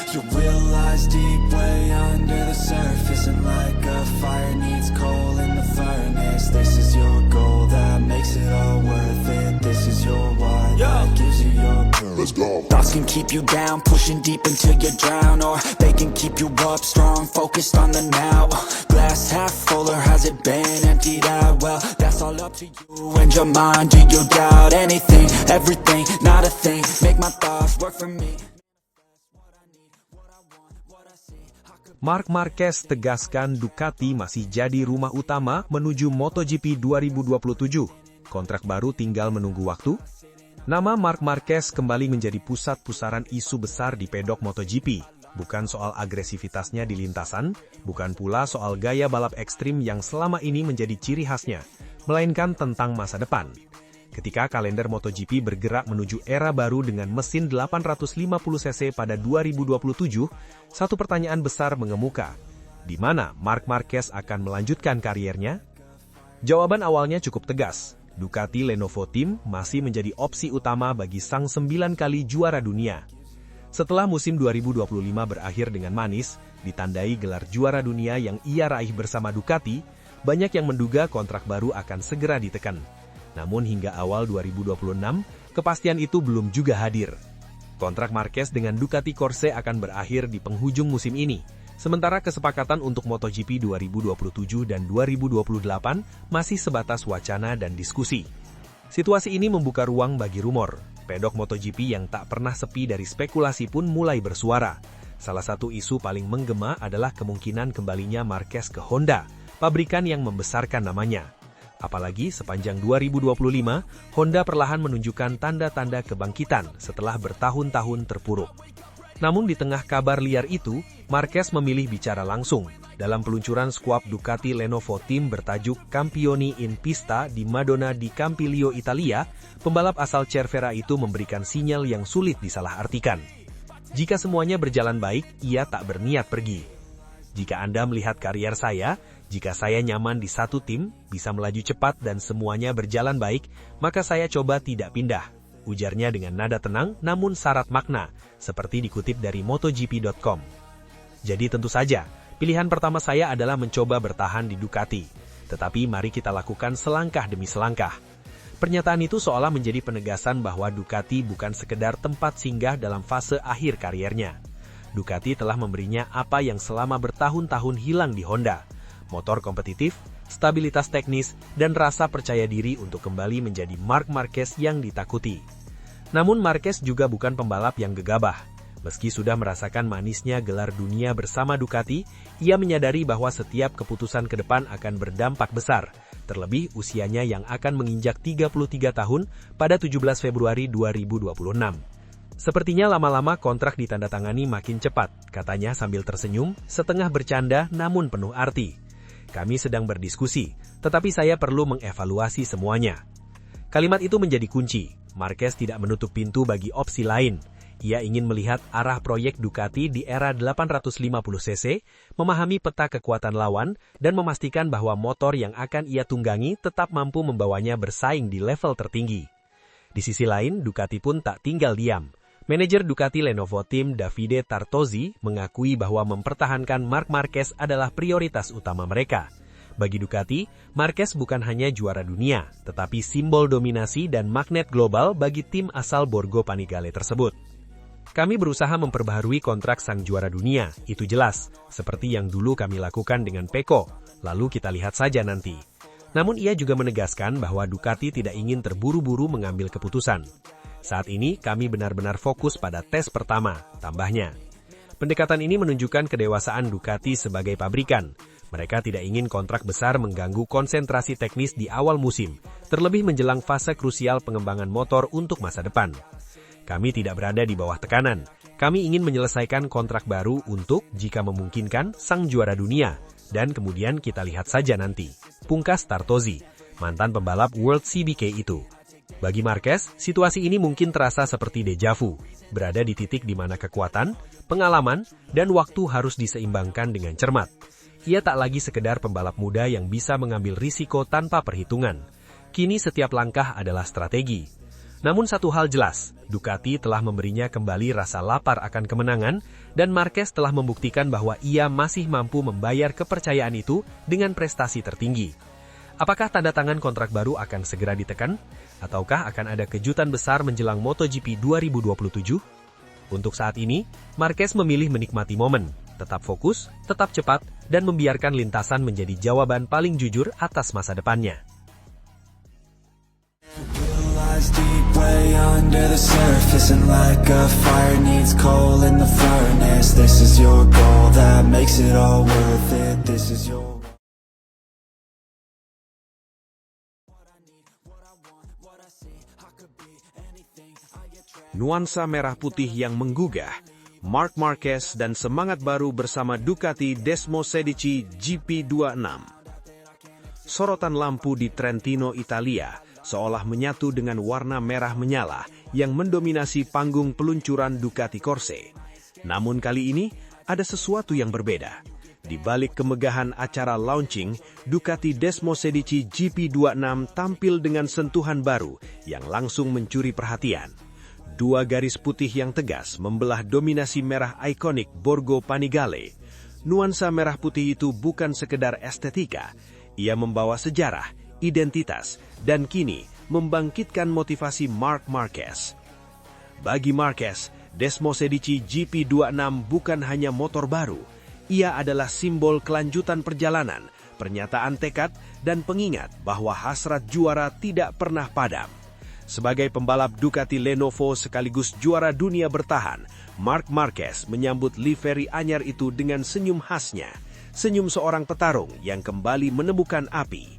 Your will lies deep way under the surface, and like a fire needs coal in the furnace. This is your goal that makes it all worth it. This is your why that gives you your purpose. Let's go. Thoughts can keep you down, pushing deep until you drown, or they can keep you up strong, focused on the now. Glass half full, or has it been emptied out? Well, that's all up to you and your mind. Do you doubt anything, everything, not a thing? Make my thoughts work for me. Marc Marquez tegaskan Ducati masih jadi rumah utama menuju MotoGP 2027. Kontrak baru tinggal menunggu waktu. Nama Marc Marquez kembali menjadi pusat pusaran isu besar di pedok MotoGP. Bukan soal agresivitasnya di lintasan, bukan pula soal gaya balap ekstrim yang selama ini menjadi ciri khasnya, melainkan tentang masa depan. Ketika kalender MotoGP bergerak menuju era baru dengan mesin 850cc pada 2027, satu pertanyaan besar mengemuka. Di mana Marc Marquez akan melanjutkan kariernya? Jawaban awalnya cukup tegas. Ducati Lenovo Team masih menjadi opsi utama bagi sang 9 kali juara dunia. Setelah musim 2025 berakhir dengan manis, ditandai gelar juara dunia yang ia raih bersama Ducati, banyak yang menduga kontrak baru akan segera ditekan. Namun hingga awal 2026, kepastian itu belum juga hadir. Kontrak Marquez dengan Ducati Corse akan berakhir di penghujung musim ini, sementara kesepakatan untuk MotoGP 2027 dan 2028 masih sebatas wacana dan diskusi. Situasi ini membuka ruang bagi rumor. Pedok MotoGP yang tak pernah sepi dari spekulasi pun mulai bersuara. Salah satu isu paling menggema adalah kemungkinan kembalinya Marquez ke Honda, pabrikan yang membesarkan namanya. Apalagi sepanjang 2025, Honda perlahan menunjukkan tanda-tanda kebangkitan setelah bertahun-tahun terpuruk. Namun di tengah kabar liar itu, Marquez memilih bicara langsung. Dalam peluncuran skuad Ducati Lenovo Team bertajuk Campioni in Pista di Madonna di Campiglio, Italia, pembalap asal Cervera itu memberikan sinyal yang sulit disalahartikan. Jika semuanya berjalan baik, ia tak berniat pergi. Jika Anda melihat karier saya, jika saya nyaman di satu tim, bisa melaju cepat dan semuanya berjalan baik, maka saya coba tidak pindah. Ujarnya dengan nada tenang namun syarat makna, seperti dikutip dari MotoGP.com. Jadi tentu saja, pilihan pertama saya adalah mencoba bertahan di Ducati. Tetapi mari kita lakukan selangkah demi selangkah. Pernyataan itu seolah menjadi penegasan bahwa Ducati bukan sekedar tempat singgah dalam fase akhir kariernya. Ducati telah memberinya apa yang selama bertahun-tahun hilang di Honda. Motor kompetitif, stabilitas teknis, dan rasa percaya diri untuk kembali menjadi Marc Marquez yang ditakuti. Namun Marquez juga bukan pembalap yang gegabah. Meski sudah merasakan manisnya gelar dunia bersama Ducati, ia menyadari bahwa setiap keputusan ke depan akan berdampak besar, terlebih usianya yang akan menginjak 33 tahun pada 17 Februari 2026. Sepertinya lama-lama kontrak ditandatangani makin cepat, katanya sambil tersenyum, setengah bercanda namun penuh arti. Kami sedang berdiskusi, tetapi saya perlu mengevaluasi semuanya. Kalimat itu menjadi kunci. Marquez tidak menutup pintu bagi opsi lain. Ia ingin melihat arah proyek Ducati di era 850cc, memahami peta kekuatan lawan, dan memastikan bahwa motor yang akan ia tunggangi tetap mampu membawanya bersaing di level tertinggi. Di sisi lain, Ducati pun tak tinggal diam. Manajer Ducati Lenovo Team Davide Tartozzi mengakui bahwa mempertahankan Marc Marquez adalah prioritas utama mereka. Bagi Ducati, Marquez bukan hanya juara dunia, tetapi simbol dominasi dan magnet global bagi tim asal Borgo Panigale tersebut. Kami berusaha memperbaharui kontrak sang juara dunia, itu jelas, seperti yang dulu kami lakukan dengan Pecco, lalu kita lihat saja nanti. Namun ia juga menegaskan bahwa Ducati tidak ingin terburu-buru mengambil keputusan. Saat ini kami benar-benar fokus pada tes pertama, tambahnya. Pendekatan ini menunjukkan kedewasaan Ducati sebagai pabrikan. Mereka tidak ingin kontrak besar mengganggu konsentrasi teknis di awal musim, terlebih menjelang fase krusial pengembangan motor untuk masa depan. Kami tidak berada di bawah tekanan. Kami ingin menyelesaikan kontrak baru untuk, jika memungkinkan, sang juara dunia. Dan kemudian kita lihat saja nanti. Pungkas Tartozzi, mantan pembalap World CBK itu. Bagi Marquez, situasi ini mungkin terasa seperti deja vu, berada di titik di mana kekuatan, pengalaman, dan waktu harus diseimbangkan dengan cermat. Ia tak lagi sekedar pembalap muda yang bisa mengambil risiko tanpa perhitungan. Kini setiap langkah adalah strategi. Namun satu hal jelas, Ducati telah memberinya kembali rasa lapar akan kemenangan, dan Marquez telah membuktikan bahwa ia masih mampu membayar kepercayaan itu dengan prestasi tertinggi. Apakah tanda tangan kontrak baru akan segera ditekan? Ataukah akan ada kejutan besar menjelang MotoGP 2027? Untuk saat ini, Marquez memilih menikmati momen, tetap fokus, tetap cepat, dan membiarkan lintasan menjadi jawaban paling jujur atas masa depannya. Deep way under the surface, and like a fire needs coal in the furnace. This is your goal that makes it all worth it. This is your nuansa merah putih yang menggugah, Marc Marquez dan semangat baru bersama Ducati Desmosedici GP26. Sorotan lampu di Trentino, Italia, seolah menyatu dengan warna merah menyala yang mendominasi panggung peluncuran Ducati Corse. Namun kali ini, ada sesuatu yang berbeda. Di balik kemegahan acara launching, Ducati Desmosedici GP26 tampil dengan sentuhan baru yang langsung mencuri perhatian. Dua garis putih yang tegas membelah dominasi merah ikonik Borgo Panigale. Nuansa merah putih itu bukan sekedar estetika, ia membawa sejarah, identitas, dan kini membangkitkan motivasi Marc Marquez. Bagi Marquez, Desmosedici GP26 bukan hanya motor baru, ia adalah simbol kelanjutan perjalanan, pernyataan tekad, dan pengingat bahwa hasrat juara tidak pernah padam. Sebagai pembalap Ducati Lenovo sekaligus juara dunia bertahan, Marc Marquez menyambut livery anyar itu dengan senyum khasnya, senyum seorang petarung yang kembali menemukan api.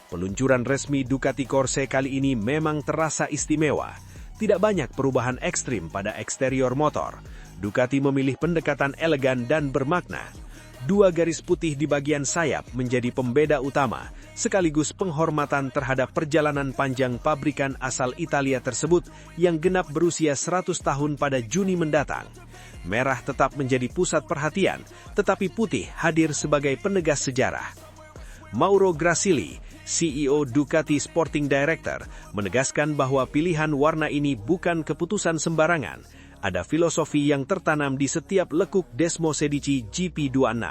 Peluncuran resmi Ducati Corse kali ini memang terasa istimewa. Tidak banyak perubahan ekstrim pada eksterior motor. Ducati memilih pendekatan elegan dan bermakna. Dua garis putih di bagian sayap menjadi pembeda utama, sekaligus penghormatan terhadap perjalanan panjang pabrikan asal Italia tersebut yang genap berusia 100 tahun pada Juni mendatang. Merah tetap menjadi pusat perhatian, tetapi putih hadir sebagai penegas sejarah. Mauro Grasili, CEO Ducati Sporting Director, menegaskan bahwa pilihan warna ini bukan keputusan sembarangan. Ada filosofi yang tertanam di setiap lekuk Desmosedici GP26.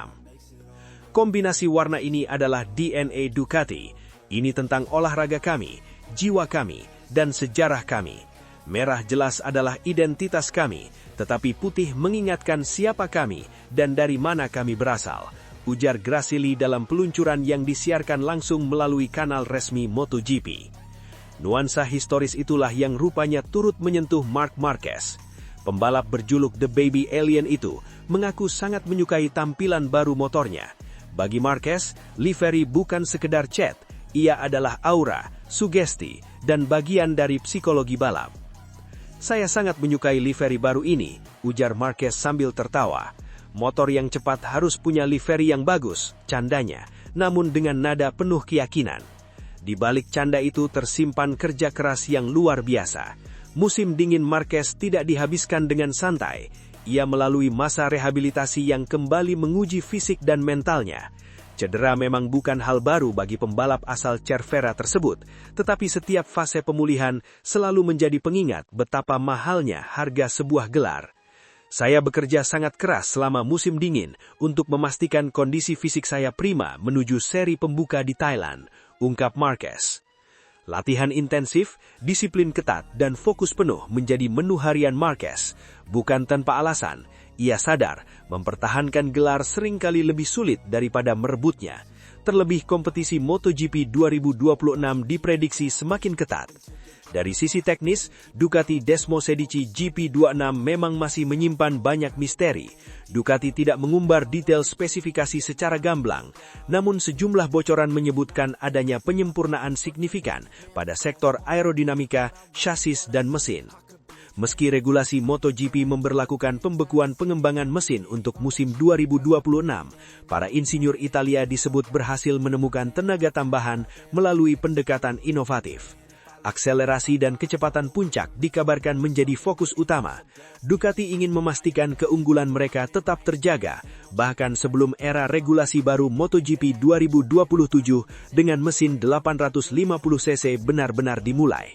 Kombinasi warna ini adalah DNA Ducati. Ini tentang olahraga kami, jiwa kami, dan sejarah kami. Merah jelas adalah identitas kami, tetapi putih mengingatkan siapa kami dan dari mana kami berasal, ujar Grasili dalam peluncuran yang disiarkan langsung melalui kanal resmi MotoGP. Nuansa historis itulah yang rupanya turut menyentuh Marc Marquez. Pembalap berjuluk The Baby Alien itu mengaku sangat menyukai tampilan baru motornya. Bagi Marquez, livery bukan sekedar cat, ia adalah aura, sugesti, dan bagian dari psikologi balap. Saya sangat menyukai livery baru ini, ujar Marquez sambil tertawa. Motor yang cepat harus punya livery yang bagus, candanya, namun dengan nada penuh keyakinan. Di balik canda itu tersimpan kerja keras yang luar biasa. Musim dingin Marquez tidak dihabiskan dengan santai. Ia melalui masa rehabilitasi yang kembali menguji fisik dan mentalnya. Cedera memang bukan hal baru bagi pembalap asal Cervera tersebut, tetapi setiap fase pemulihan selalu menjadi pengingat betapa mahalnya harga sebuah gelar. Saya bekerja sangat keras selama musim dingin untuk memastikan kondisi fisik saya prima menuju seri pembuka di Thailand, ungkap Marquez. Latihan intensif, disiplin ketat, dan fokus penuh menjadi menu harian Marquez. Bukan tanpa alasan, ia sadar mempertahankan gelar seringkali lebih sulit daripada merebutnya. Terlebih kompetisi MotoGP 2026 diprediksi semakin ketat. Dari sisi teknis, Ducati Desmosedici GP26 memang masih menyimpan banyak misteri. Ducati tidak mengumbar detail spesifikasi secara gamblang, namun sejumlah bocoran menyebutkan adanya penyempurnaan signifikan pada sektor aerodinamika, chassis, dan mesin. Meski regulasi MotoGP memberlakukan pembekuan pengembangan mesin untuk musim 2026, para insinyur Italia disebut berhasil menemukan tenaga tambahan melalui pendekatan inovatif. Akselerasi dan kecepatan puncak dikabarkan menjadi fokus utama. Ducati ingin memastikan keunggulan mereka tetap terjaga, bahkan sebelum era regulasi baru MotoGP 2027 dengan mesin 850cc benar-benar dimulai.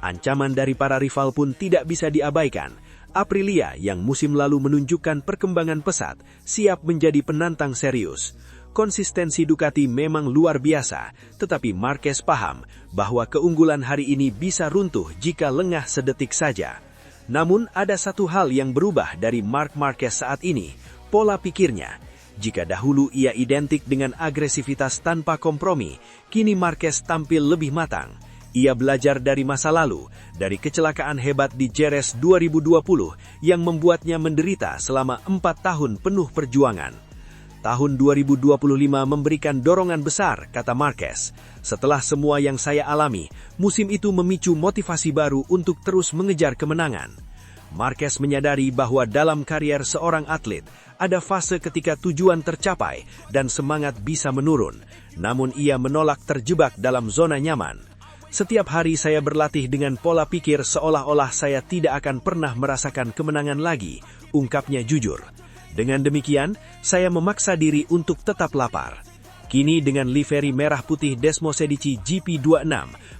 Ancaman dari para rival pun tidak bisa diabaikan. Aprilia yang musim lalu menunjukkan perkembangan pesat, siap menjadi penantang serius. Konsistensi Ducati memang luar biasa, tetapi Marquez paham bahwa keunggulan hari ini bisa runtuh jika lengah sedetik saja. Namun ada satu hal yang berubah dari Marc Marquez saat ini, pola pikirnya. Jika dahulu ia identik dengan agresivitas tanpa kompromi, kini Marquez tampil lebih matang. Ia belajar dari masa lalu, dari kecelakaan hebat di Jerez 2020 yang membuatnya menderita selama 4 tahun penuh perjuangan. Tahun 2025 memberikan dorongan besar, kata Marquez. Setelah semua yang saya alami, musim itu memicu motivasi baru untuk terus mengejar kemenangan. Marquez menyadari bahwa dalam karier seorang atlet, ada fase ketika tujuan tercapai dan semangat bisa menurun. Namun ia menolak terjebak dalam zona nyaman. Setiap hari saya berlatih dengan pola pikir seolah-olah saya tidak akan pernah merasakan kemenangan lagi, ungkapnya jujur. Dengan demikian, saya memaksa diri untuk tetap lapar. Kini dengan livery merah putih Desmosedici GP26,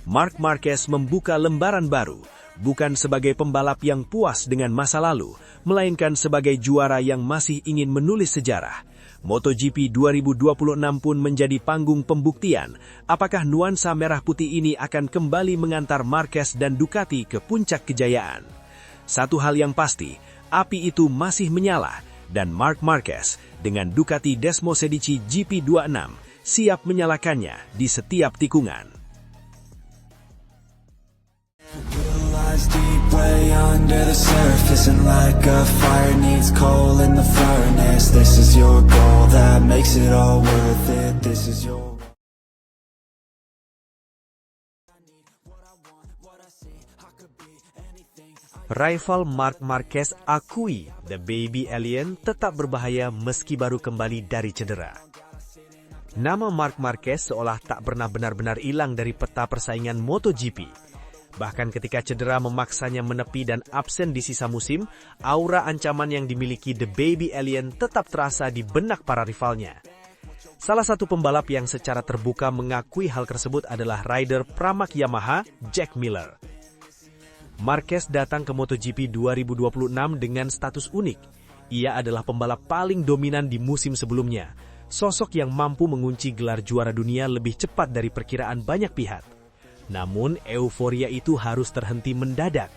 Marc Marquez membuka lembaran baru, bukan sebagai pembalap yang puas dengan masa lalu, melainkan sebagai juara yang masih ingin menulis sejarah. MotoGP 2026 pun menjadi panggung pembuktian apakah nuansa merah putih ini akan kembali mengantar Marquez dan Ducati ke puncak kejayaan. Satu hal yang pasti, api itu masih menyala dan Marc Marquez dengan Ducati Desmosedici GP26 siap menyalakannya di setiap tikungan. Deep way under the surface, and like a fire needs coal in the furnace. This is your goal that makes it all worth it. This is your Rival Marc Marquez akui The Baby Alien tetap berbahaya meski baru kembali dari cedera. Nama Marc Marquez seolah tak pernah benar-benar hilang dari peta persaingan MotoGP. Bahkan ketika cedera memaksanya menepi dan absen di sisa musim, aura ancaman yang dimiliki The Baby Alien tetap terasa di benak para rivalnya. Salah satu pembalap yang secara terbuka mengakui hal tersebut adalah rider Pramac Yamaha, Jack Miller. Marquez datang ke MotoGP 2026 dengan status unik. Ia adalah pembalap paling dominan di musim sebelumnya, sosok yang mampu mengunci gelar juara dunia lebih cepat dari perkiraan banyak pihak. Namun, euforia itu harus terhenti mendadak.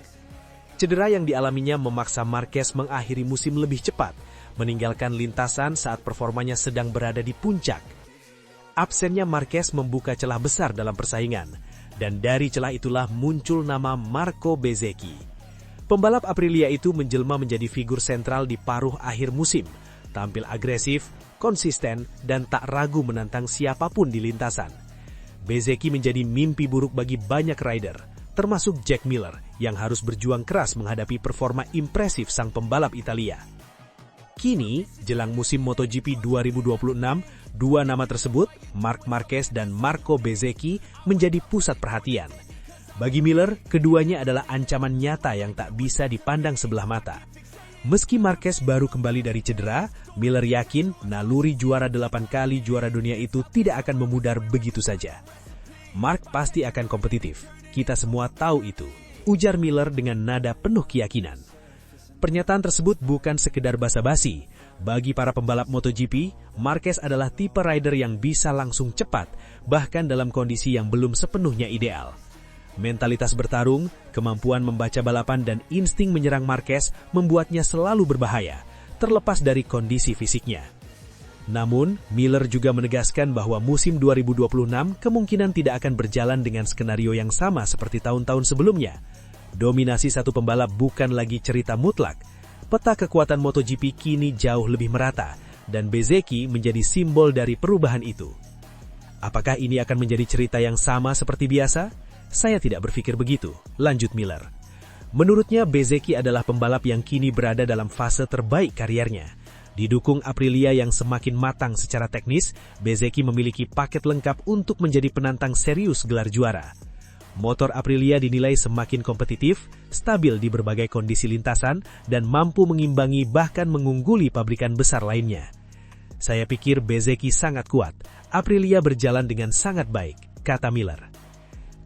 Cedera yang dialaminya memaksa Marquez mengakhiri musim lebih cepat, meninggalkan lintasan saat performanya sedang berada di puncak. Absennya Marquez membuka celah besar dalam persaingan, dan dari celah itulah muncul nama Marco Bezzecchi. Pembalap Aprilia itu menjelma menjadi figur sentral di paruh akhir musim, tampil agresif, konsisten, dan tak ragu menantang siapapun di lintasan. Bezzecchi menjadi mimpi buruk bagi banyak rider, termasuk Jack Miller yang harus berjuang keras menghadapi performa impresif sang pembalap Italia. Kini, jelang musim MotoGP 2026, dua nama tersebut, Marc Marquez dan Marco Bezzecchi, menjadi pusat perhatian. Bagi Miller, keduanya adalah ancaman nyata yang tak bisa dipandang sebelah mata. Meski Marquez baru kembali dari cedera, Miller yakin naluri juara 8 kali juara dunia itu tidak akan memudar begitu saja. Marc pasti akan kompetitif, kita semua tahu itu, ujar Miller dengan nada penuh keyakinan. Pernyataan tersebut bukan sekedar basa-basi. Bagi para pembalap MotoGP, Marquez adalah tipe rider yang bisa langsung cepat, bahkan dalam kondisi yang belum sepenuhnya ideal. Mentalitas bertarung, kemampuan membaca balapan dan insting menyerang Marquez membuatnya selalu berbahaya, terlepas dari kondisi fisiknya. Namun, Miller juga menegaskan bahwa musim 2026 kemungkinan tidak akan berjalan dengan skenario yang sama seperti tahun-tahun sebelumnya. Dominasi satu pembalap bukan lagi cerita mutlak. Peta kekuatan MotoGP kini jauh lebih merata, dan Bezzecchi menjadi simbol dari perubahan itu. Apakah ini akan menjadi cerita yang sama seperti biasa? Saya tidak berpikir begitu, lanjut Miller. Menurutnya, Bezzecchi adalah pembalap yang kini berada dalam fase terbaik kariernya. Didukung Aprilia yang semakin matang secara teknis, Bezzecchi memiliki paket lengkap untuk menjadi penantang serius gelar juara. Motor Aprilia dinilai semakin kompetitif, stabil di berbagai kondisi lintasan, dan mampu mengimbangi bahkan mengungguli pabrikan besar lainnya. Saya pikir Bezzecchi sangat kuat, Aprilia berjalan dengan sangat baik, kata Miller.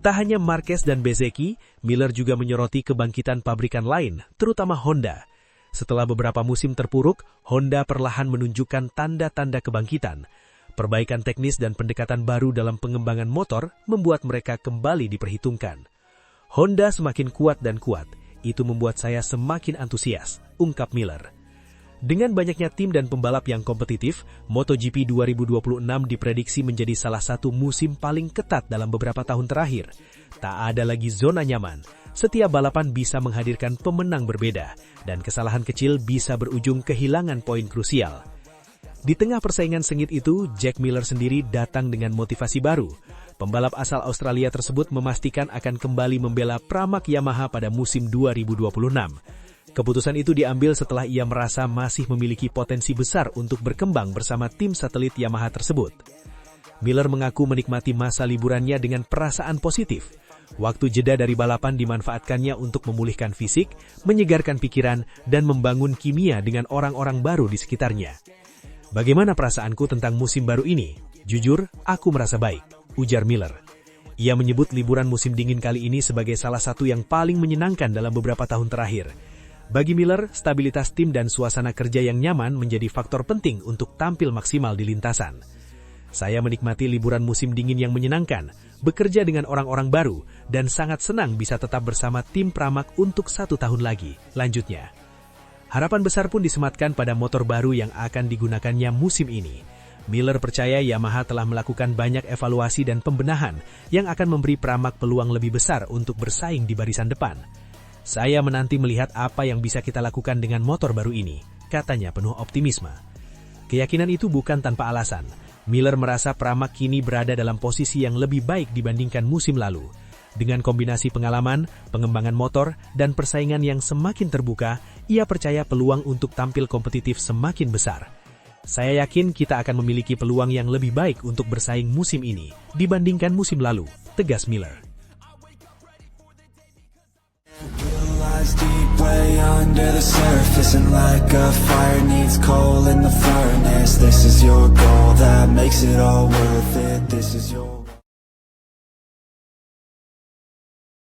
Tak hanya Marquez dan Bezzecchi, Miller juga menyoroti kebangkitan pabrikan lain, terutama Honda. Setelah beberapa musim terpuruk, Honda perlahan menunjukkan tanda-tanda kebangkitan. Perbaikan teknis dan pendekatan baru dalam pengembangan motor membuat mereka kembali diperhitungkan. Honda semakin kuat dan kuat, itu membuat saya semakin antusias, ungkap Miller. Dengan banyaknya tim dan pembalap yang kompetitif, MotoGP 2026 diprediksi menjadi salah satu musim paling ketat dalam beberapa tahun terakhir. Tak ada lagi zona nyaman. Setiap balapan bisa menghadirkan pemenang berbeda, dan kesalahan kecil bisa berujung kehilangan poin krusial. Di tengah persaingan sengit itu, Jack Miller sendiri datang dengan motivasi baru. Pembalap asal Australia tersebut memastikan akan kembali membela Pramac Yamaha pada musim 2026. Keputusan itu diambil setelah ia merasa masih memiliki potensi besar untuk berkembang bersama tim satelit Yamaha tersebut. Miller mengaku menikmati masa liburannya dengan perasaan positif. Waktu jeda dari balapan dimanfaatkannya untuk memulihkan fisik, menyegarkan pikiran, dan membangun kimia dengan orang-orang baru di sekitarnya. Bagaimana perasaanku tentang musim baru ini? Jujur, aku merasa baik, ujar Miller. Ia menyebut liburan musim dingin kali ini sebagai salah satu yang paling menyenangkan dalam beberapa tahun terakhir. Bagi Miller, stabilitas tim dan suasana kerja yang nyaman menjadi faktor penting untuk tampil maksimal di lintasan. Saya menikmati liburan musim dingin yang menyenangkan, bekerja dengan orang-orang baru, dan sangat senang bisa tetap bersama tim Pramac untuk 1 tahun lagi, lanjutnya. Harapan besar pun disematkan pada motor baru yang akan digunakannya musim ini. Miller percaya Yamaha telah melakukan banyak evaluasi dan pembenahan yang akan memberi Pramac peluang lebih besar untuk bersaing di barisan depan. Saya menanti melihat apa yang bisa kita lakukan dengan motor baru ini, katanya penuh optimisme. Keyakinan itu bukan tanpa alasan. Miller merasa Pramac kini berada dalam posisi yang lebih baik dibandingkan musim lalu. Dengan kombinasi pengalaman, pengembangan motor, dan persaingan yang semakin terbuka, ia percaya peluang untuk tampil kompetitif semakin besar. Saya yakin kita akan memiliki peluang yang lebih baik untuk bersaing musim ini dibandingkan musim lalu, tegas Miller. Deep way under the surface, and like a fire needs coal in the furnace. This is your goal that makes it all worth it. This is your